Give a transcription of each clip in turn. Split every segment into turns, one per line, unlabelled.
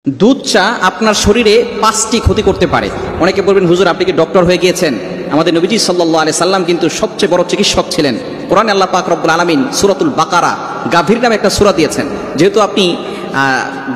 দুধ চা আপনার শরীরে 5টি ক্ষতি করতে পারে। অনেকে বলবেন, হুজুর আপনি কি ডক্টর হয়ে গিয়েছেন? আমাদের নবীজি সাল্লাল্লাহু আলাইহি সাল্লাম কিন্তু সবচেয়ে বড় চিকিৎসক ছিলেন। কোরআনে আল্লাহ পাক রব্বুল আলামিন সূরাতুল বাকারা গাভীর নামে একটা সূরা দিয়েছেন। যেহেতু আপনি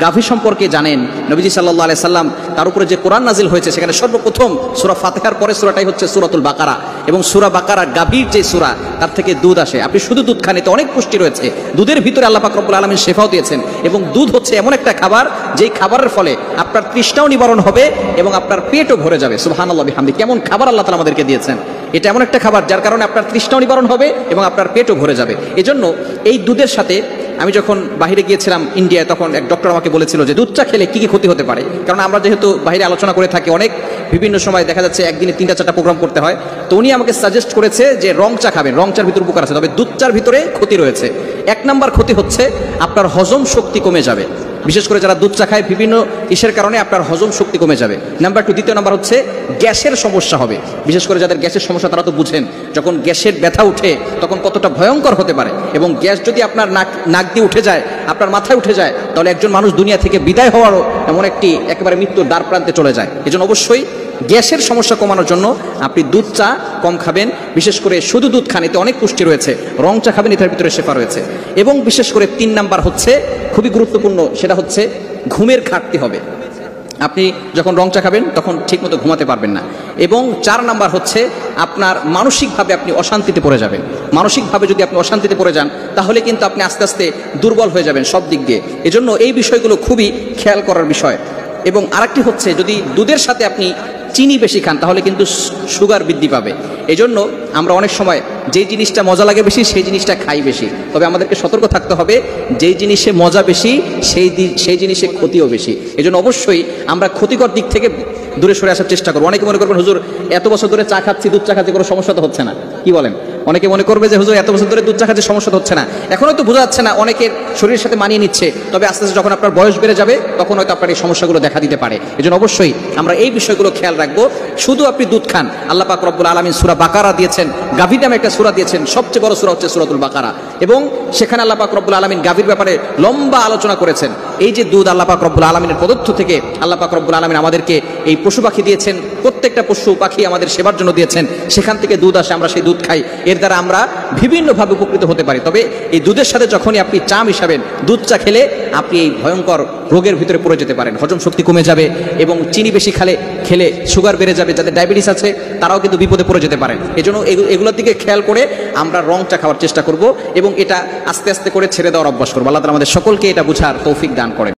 গাভী সম্পর্কে জানেন, নবীজি সাল্লাল্লাহু আলাইহি সাল্লাম তার উপরে যে কোরআন নাজিল হয়েছে সেখানে সর্বপ্রথম সূরা ফাতিহার পরে সূরাটাই হচ্ছে সূরাতুল বাকারা, এবং সূরা বাকারার গাভীর যে সূরা তার থেকে দুধ আসে। আপনি শুধু দুধ খান, এতে অনেক পুষ্টি রয়েছে। দুধের ভিতরে আল্লাহ পাক রব্বুল আলামিন শেফাও দিয়েছেন, এবং দুধ হচ্ছে এমন একটা খাবার যেই খাবারের ফলে আপনার তৃষ্ণাও নিবারণ হবে এবং আপনার পেটও ভরে যাবে। সুবহানাল্লাহ বিহামদি, কেমন খাবার আল্লাহ তাআলা আমাদেরকে দিয়েছেন। এটা এমন একটা খাবার যার কারণে আপনার তৃষ্ণাও নিবারণ হবে এবং আপনার পেটও ভরে যাবে। এজন্য এই দুধের সাথে, আমি যখন বাইরে গিয়েছিলাম ইন্ডিয়ায়, তখন এক ডক্টর আমাকে বলেছিল যে দুধ চা খেলে কি কি ক্ষতি হতে পারে। কারণ আমরা যেহেতু বাইরে আলোচনা করে থাকি, অনেক বিভিন্ন সময় দেখা যাচ্ছে একদিনে 3টা-4টা প্রোগ্রাম করতে হয়, তো উনি আমাকে সাজেস্ট করেছে যে রং চা খাবেন। রং চার ভিতরে উপকার আছে, তবে দুধ চার ভিতরে ক্ষতি রয়েছে। 1 নাম্বার ক্ষতি হচ্ছে আপনার হজম শক্তি কমে যাবে। বিশেষ করে যারা দুধ চা খায় বিভিন্ন ইসের কারণে আপনার হজম শক্তি কমে যাবে। নাম্বার 2, দ্বিতীয় নাম্বার হচ্ছে গ্যাসের সমস্যা হবে। বিশেষ করে যাদের গ্যাসের সমস্যা তারা তো বুঝেন, যখন গ্যাসের ব্যথা উঠে তখন কতটা ভয়ঙ্কর হতে পারে। এবং গ্যাস যদি আপনার নাক দিয়ে উঠে যায়, আপনার মাথায় উঠে যায়, তাহলে একজন মানুষ দুনিয়া থেকে বিদায় হওয়ারও এমন একটি একেবারে মৃত্যুর দ্বার প্রান্তে চলে যায়। এজন্য অবশ্যই গ্যাসের সমস্যা কমানোর জন্য আপনি দুধ চা কম খাবেন। বিশেষ করে শুধু দুধ খান, এতে অনেক পুষ্টি রয়েছে। রং চা খাবেন, এটার ভিতরে শেফা রয়েছে। এবং বিশেষ করে 3 নাম্বার হচ্ছে খুবই গুরুত্বপূর্ণ, সেটা হচ্ছে ঘুমের ঘাটতি হবে। আপনি যখন রং চা খাবেন তখন ঠিকমতো ঘুমাতে পারবেন না। এবং 4 নাম্বার হচ্ছে আপনার মানসিকভাবে আপনি অশান্তিতে পড়ে যাবেন। মানসিকভাবে যদি আপনি অশান্তিতে পড়ে যান, তাহলে কিন্তু আপনি আস্তে আস্তে দুর্বল হয়ে যাবেন সব দিক দিয়ে। এজন্য এই বিষয়গুলো খুবই খেয়াল করার বিষয়। এবং আরেকটি হচ্ছে, যদি দুধের সাথে আপনি চিনি বেশি খান তাহলে কিন্তু সুগার বৃদ্ধি পাবে। এই জন্য আমরা অনেক সময় যেই জিনিসটা মজা লাগে বেশি সেই জিনিসটা খাই বেশি। তবে আমাদেরকে সতর্ক থাকতে হবে, যেই জিনিসে মজা বেশি সেই জিনিসে ক্ষতিও বেশি। এই জন্য অবশ্যই আমরা ক্ষতিকর দিক থেকে দূরে সরে আসার চেষ্টা করবো। অনেকে মনে করবেন, হুজুর এত বছর ধরে চা খাচ্ছি, দুধ চা খাচ্ছি, কোনো সমস্যা তো হচ্ছে না, কি বলেন? অনেকে মনে করবে যে হুজুর এত বছর ধরে দুধ চা খাচ্ছি, সমস্যা তো হচ্ছে না। এখনো তো বোঝা যাচ্ছে না, অনেকের শরীরের সাথে মানিয়ে নিচ্ছে। তবে আস্তে আস্তে যখন আপনার বয়স বেড়ে যাবে তখন হয়তো আপনার এই সমস্যাগুলো দেখা দিতে পারে। এই জন্য অবশ্যই আমরা এই বিষয়গুলো খেয়াল রাখবো। শুধু আপনি দুধ খান, আল্লাহ পাক রব্বুল আলামিন সূরা বাকারা দিয়েছেন, গাভীর নামে একটা সূরা দিয়েছেন। সবচেয়ে বড় সূরা হচ্ছে সূরাতুল বাকারা, এবং সেখানে আল্লাহ পাক রব্বুল আলামিন গাভীর ব্যাপারে লম্বা আলোচনা করেছেন। এই যে দুধ আল্লাহ পাক রব্বুল আলামিনের প্রদত্ত থেকে আল্লাহ পাক রব্বুল আলামিন আমাদেরকে এই পশু পাখি দিয়েছেন, প্রত্যেকটা পশু পাখি আমাদের সেবার জন্য দিয়েছেন। সেখান থেকে দুধ আসে, আমরা সেই দুধ খাই। এর দ্বারা আমরা বিভিন্নভাবে উপকৃত হতে পারি। তবে এই দুধের সাথে যখনই আপনি চা মিশাবেন, দুধ চা খেলে আপনি এই ভয়ঙ্কর রোগের ভিতরে পড়ে যেতে পারেন। হজম শক্তি কমে যাবে, এবং চিনি বেশি খেলে সুগার বেড়ে যাবে। যাদের ডায়াবেটিস আছে তারাও কিন্তু বিপদে পড়ে যেতে পারেন। এজন্য এগুলোর দিকে খেয়াল করে আমরা রং চা খাওয়ার চেষ্টা করব, এবং এটা আস্তে আস্তে করে ছেড়ে দেওয়ার অভ্যাস করবো। আল্লাহ তাআলা আমাদের সকলকে এটা বুঝার তৌফিক দান করেন।